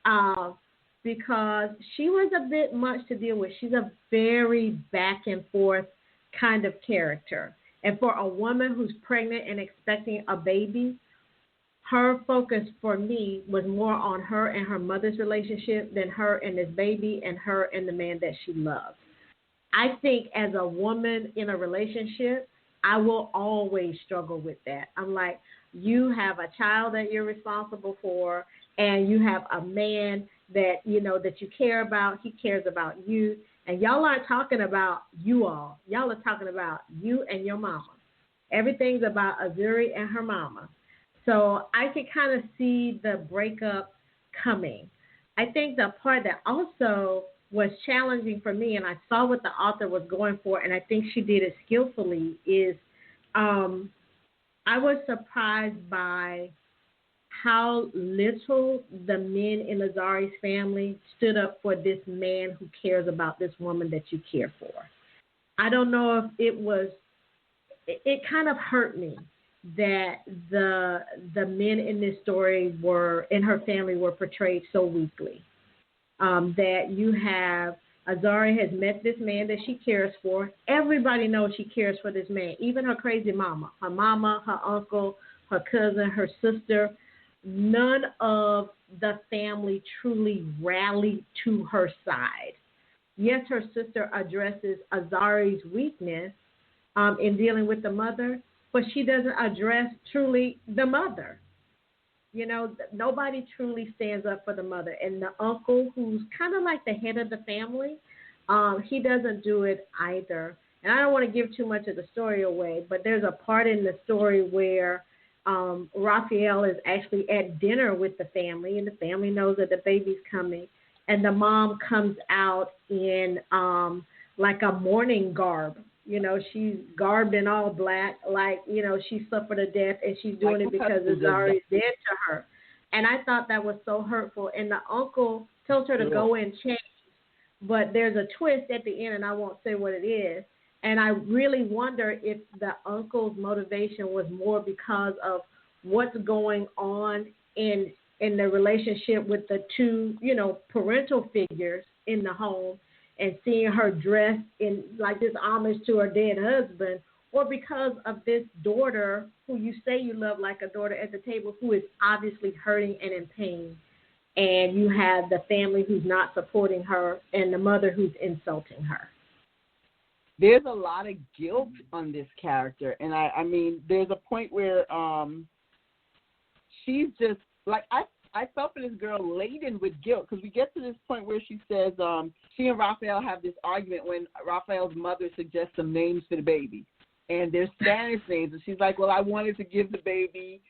uh, because she was a bit much to deal with. She's a very back and forth kind of character. And for a woman who's pregnant and expecting a baby, her focus for me was more on her and her mother's relationship than her and this baby and her and the man that she loved. I think as a woman in a relationship, I will always struggle with that. I'm like, you have a child that you're responsible for, and you have a man that that you care about. He cares about you, and y'all aren't talking about you all. Y'all are talking about you and your mama. Everything's about Azere and her mama. So I could kind of see the breakup coming. I think the part that also was challenging for me, and I saw what the author was going for, and I think she did it skillfully, is I was surprised by how little the men in Azare's family stood up for this man who cares about this woman that you care for. I don't know if it kind of hurt me that the men in this story in her family were portrayed so weakly. That you have Azere has met this man that she cares for. Everybody knows she cares for this man, even her crazy mama, her uncle, her cousin, her sister. None of the family truly rallied to her side. Yes, her sister addresses Azare's weakness in dealing with the mother, but she doesn't address truly the mother. Nobody truly stands up for the mother. And the uncle, who's kind of like the head of the family, he doesn't do it either. And I don't want to give too much of the story away, but there's a part in the story where Rafael is actually at dinner with the family, and the family knows that the baby's coming. And the mom comes out in like a mourning garb. She's garbed in all black, like, she suffered a death, and she's doing it because Azere is dead to her. And I thought that was so hurtful. And the uncle tells her to go and change, but there's a twist at the end, and I won't say what it is. And I really wonder if the uncle's motivation was more because of what's going on in the relationship with the two, parental figures in the home, and seeing her dressed in like this homage to her dead husband, or because of this daughter who you say you love like a daughter at the table, who is obviously hurting and in pain. And you have the family who's not supporting her and the mother who's insulting her. There's a lot of guilt on this character. And I mean, there's a point where she's just like, I felt for this girl laden with guilt, because we get to this point where she says she and Rafael have this argument when Rafael's mother suggests some names for the baby. And they're Spanish names. And she's like, well, I wanted to give the baby,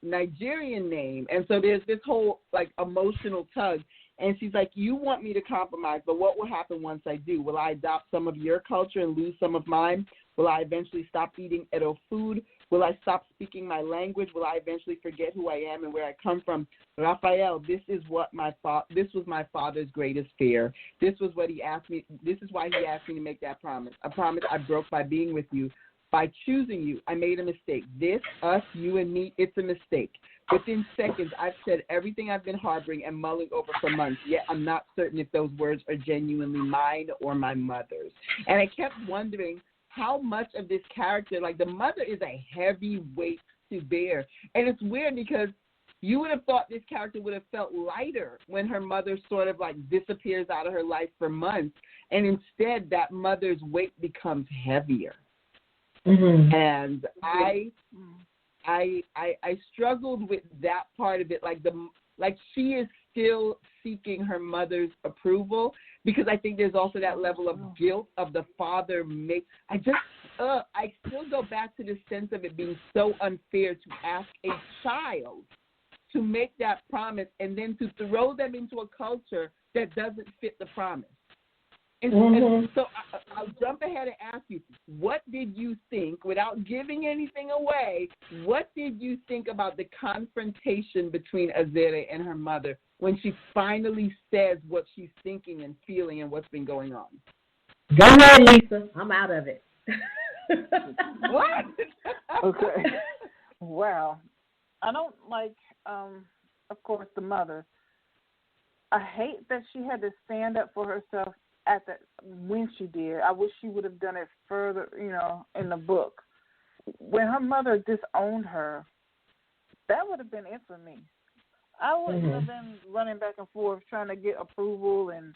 Nigerian name. And so there's this whole, like, emotional tug. And she's like, you want me to compromise, but what will happen once I do? Will I adopt some of your culture and lose some of mine? Will I eventually stop eating Edo food? Will I stop speaking my language? Will I eventually forget who I am and where I come from? Rafael, this was my father's greatest fear. This was what he asked me. This is why he asked me to make that promise. A promise I broke by being with you. By choosing you, I made a mistake. This, us, you, and me, it's a mistake. Within seconds, I've said everything I've been harboring and mulling over for months, yet I'm not certain if those words are genuinely mine or my mother's. And I kept wondering how much of this character, like the mother is a heavy weight to bear. And it's weird because you would have thought this character would have felt lighter when her mother sort of like disappears out of her life for months. And instead, that mother's weight becomes heavier. Mm-hmm. And I struggled with that part of it, like she is still seeking her mother's approval, because I think there's also that level of guilt of the father I still go back to the sense of it being so unfair to ask a child to make that promise and then to throw them into a culture that doesn't fit the promise. And so I'll jump ahead and ask you, what did you think, without giving anything away, what did you think about the confrontation between Azere and her mother when she finally says what she's thinking and feeling and what's been going on? Go ahead, Lisa. I'm out of it. What? Okay. Well, I don't like of course, the mother. I hate that she had to stand up for herself when she did. I wish she would have done it further, in the book. When her mother disowned her, that would have been it for me. I wouldn't have been running back and forth trying to get approval and,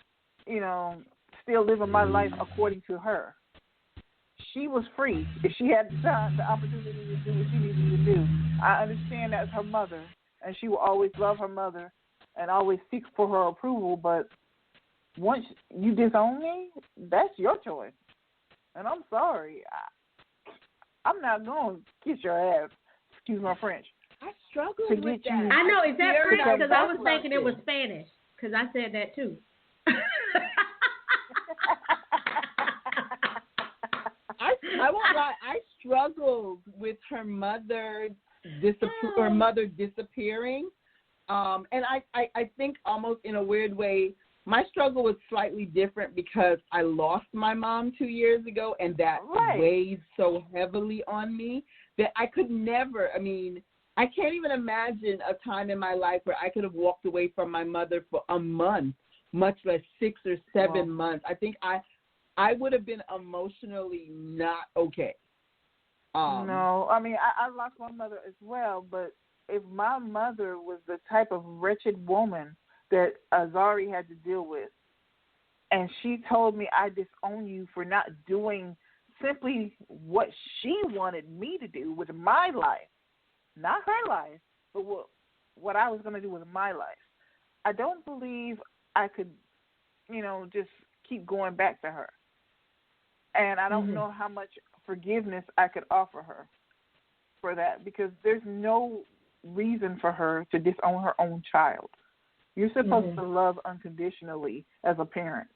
still living my life according to her. She was free. If she had the time, the opportunity to do what she needed to do. I understand that's her mother, and she will always love her mother and always seek for her approval, but once you disown me, that's your choice. And I'm sorry. I'm not going to kiss your ass. Excuse my French. I struggle with that. I know. Is that French? Because I was thinking it was Spanish. Because I said that too. I won't lie. I struggled with her mother disappearing. And I think almost in a weird way, my struggle was slightly different because I lost my mom 2 years ago, and that weighed so heavily on me that I could never, I can't even imagine a time in my life where I could have walked away from my mother for a month, much less 6 or 7 months. I think I would have been emotionally not okay. No, I lost my mother as well, but if my mother was the type of wretched woman that Azere had to deal with, and she told me, I disown you for not doing simply what she wanted me to do with my life, not her life, but what I was going to do with my life, I don't believe I could, just keep going back to her. And I don't know how much forgiveness I could offer her for that, because there's no reason for her to disown her own child. You're supposed to love unconditionally as a parent.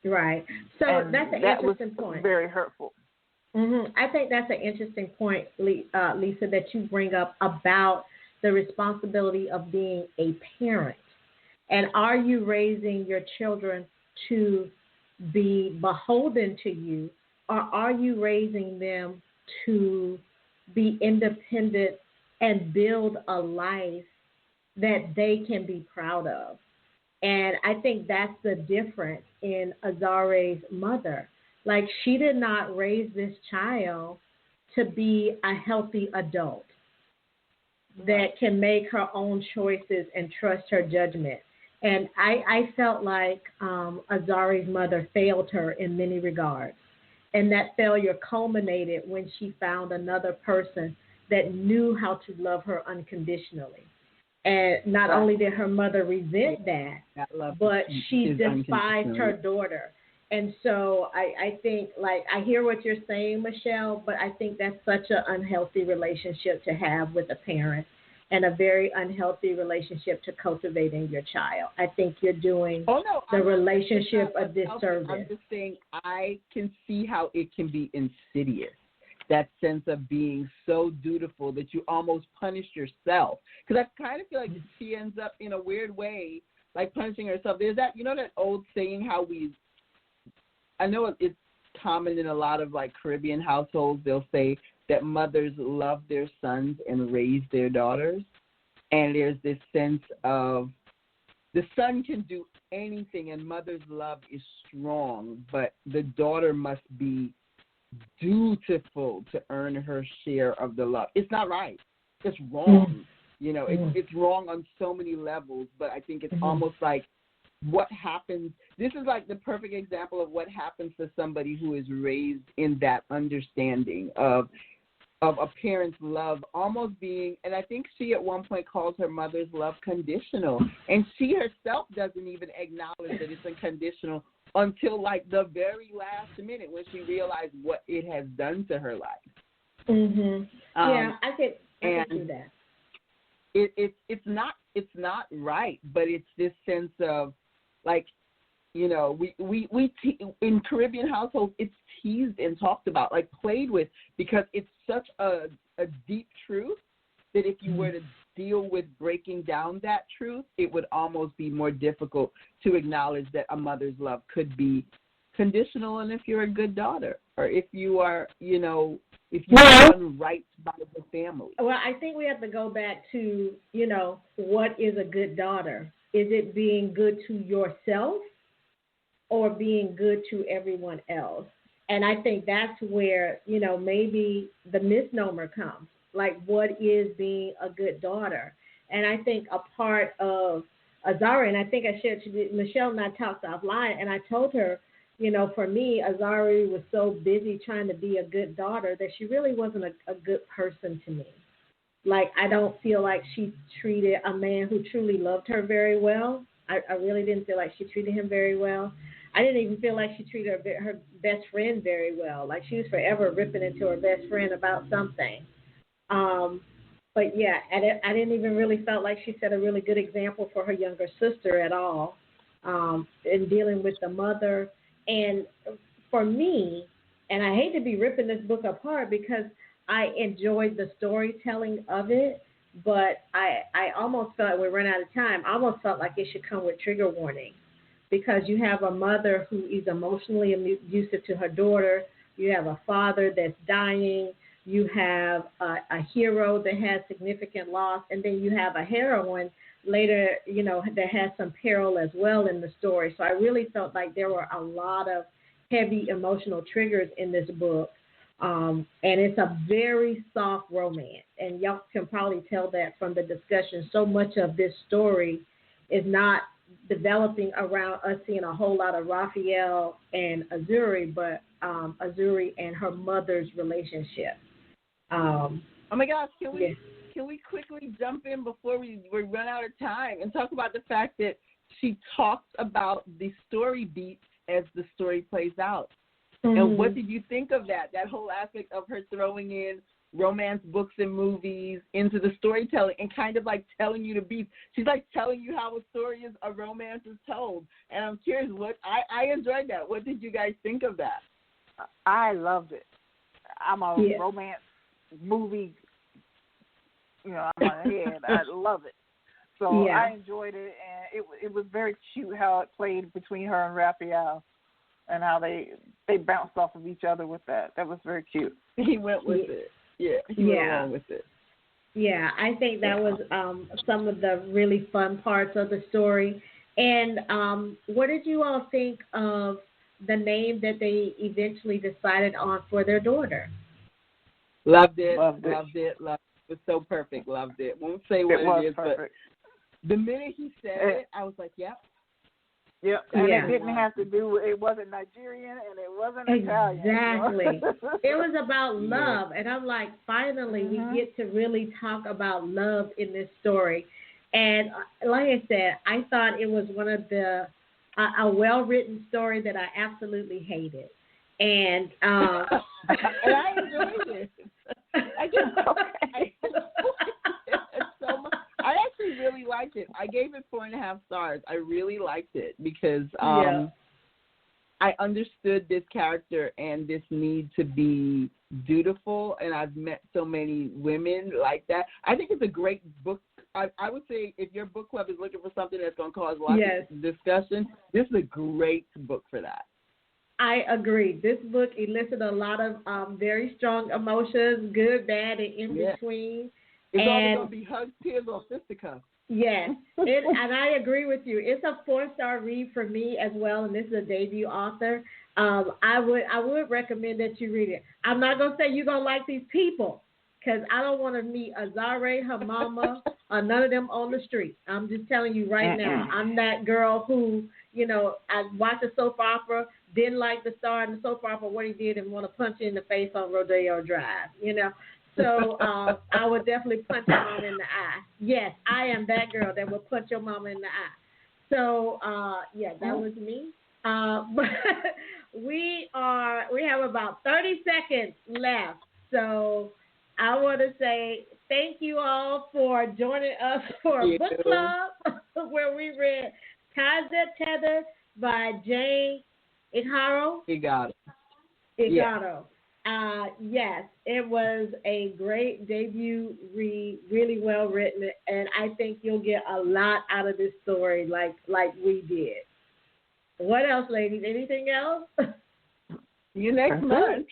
Right. So and that's an interesting point. That was very hurtful. I think that's an interesting point, Lisa, that you bring up about the responsibility of being a parent. And are you raising your children to be beholden to you, or are you raising them to be independent and build a life that they can be proud of? And I think that's the difference in Azare's mother. Like, she did not raise this child to be a healthy adult that can make her own choices and trust her judgment. And I felt like Azare's mother failed her in many regards. And that failure culminated when she found another person that knew how to love her unconditionally. And not only did her mother resent that, but she despised her daughter. And so I think, like, I hear what you're saying, Michelle, but I think that's such an unhealthy relationship to have with a parent, and a very unhealthy relationship to cultivating your child. I think you're doing the relationship a disservice. I'm just saying, I can see how it can be insidious, that sense of being so dutiful that you almost punish yourself. Because I kind of feel like she ends up in a weird way, like punishing herself. There's that, that old saying how I know it's common in a lot of like Caribbean households, they'll say that mothers love their sons and raise their daughters. And there's this sense of the son can do anything and mother's love is strong, but the daughter must be dutiful to earn her share of the love. It's not right. It's wrong. It's wrong on so many levels, but I think it's almost like what happens. This is like the perfect example of what happens to somebody who is raised in that understanding of a parent's love almost being, and I think she at one point calls her mother's love conditional, and she herself doesn't even acknowledge that it's unconditional until like the very last minute when she realized what it has done to her life. Yeah, I could do that. It's not right, but it's this sense of like, we in Caribbean households, it's teased and talked about, like played with, because it's such a deep truth that if you were to deal with breaking down that truth, it would almost be more difficult to acknowledge that a mother's love could be conditional, and if you're a good daughter, or if you are, if you've done right by the family? Well, I think we have to go back to, what is a good daughter? Is it being good to yourself or being good to everyone else? And I think that's where, maybe the misnomer comes. Like, what is being a good daughter? And I think a part of Azere, and I think I shared, Michelle and I talked offline, and I told her, for me, Azere was so busy trying to be a good daughter that she really wasn't a good person to me. Like, I don't feel like she treated a man who truly loved her very well. I really didn't feel like she treated him very well. I didn't even feel like she treated her best friend very well. Like, she was forever ripping into her best friend about something. But, yeah, I didn't even really felt like she set a really good example for her younger sister at all in dealing with the mother. And for me, and I hate to be ripping this book apart because I enjoyed the storytelling of it, but I almost felt, we ran out of time, I almost felt like it should come with trigger warning, because you have a mother who is emotionally abusive to her daughter, you have a father that's dying, you have a hero that has significant loss, and then you have a heroine later, that has some peril as well in the story. So I really felt like there were a lot of heavy emotional triggers in this book. And it's a very soft romance. And y'all can probably tell that from the discussion. So much of this story is not developing around us seeing a whole lot of Rafael and Azere, but Azere and her mother's relationship. Oh my gosh, can we quickly jump in before we run out of time and talk about the fact that she talks about the story beats as the story plays out? Mm-hmm. And what did you think of that whole aspect of her throwing in romance books and movies into the storytelling and kind of like telling you the beats? She's like telling you how a romance is told. And I'm curious, I enjoyed that. What did you guys think of that? I loved it. I'm a romance movie, I'm on the head. I love it. So I enjoyed it, and it was very cute how it played between her and Rafael, and how they bounced off of each other with that. That was very cute. He went with it. Yeah, he went along with it. Yeah, I think that was some of the really fun parts of the story. And what did you all think of the name that they eventually decided on for their daughter? Loved it. It was so perfect. Loved it. Won't say what it is, perfect. But the minute he said it, I was like, yep. Yep. And it didn't have to do with, it wasn't Nigerian and it wasn't Italian. Exactly. It was about love. And I'm like, finally, we get to really talk about love in this story. And like I said, I thought it was one of the, a well-written story that I absolutely hated. And and I enjoyed it. I actually really liked it. I gave it 4.5 stars. I really liked it because I understood this character and this need to be dutiful, and I've met so many women like that. I think it's a great book. I would say if your book club is looking for something that's going to cause lots of discussion, this is a great book for that. I agree. This book elicited a lot of very strong emotions, good, bad, and in between. It's always going to be hugs, tears, or fisticuffs. Yes, and I agree with you. It's a 4-star read for me as well, and this is a debut author. I would recommend that you read it. I'm not going to say you're going to like these people, because I don't want to meet Azere, her mama, or none of them on the street. I'm just telling you right now. I'm that girl who, I watched a soap opera, didn't like the star in the soap opera, what he did, and want to punch you in the face on Rodeo Drive, So I would definitely punch your mama in the eye. Yes, I am that girl that would punch your mama in the eye. So, that was me. But we have about 30 seconds left. So I want to say thank you all for joining us for a book club where we read Tether by Jane Igharo. Igharo. Yes, it was a great debut read, really well written, and I think you'll get a lot out of this story like we did. What else, ladies? Anything else? You next month.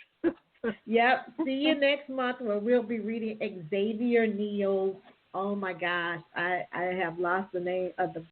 Yep. See you next month where we'll be reading Xavier Neal's. Oh my gosh, I have lost the name of the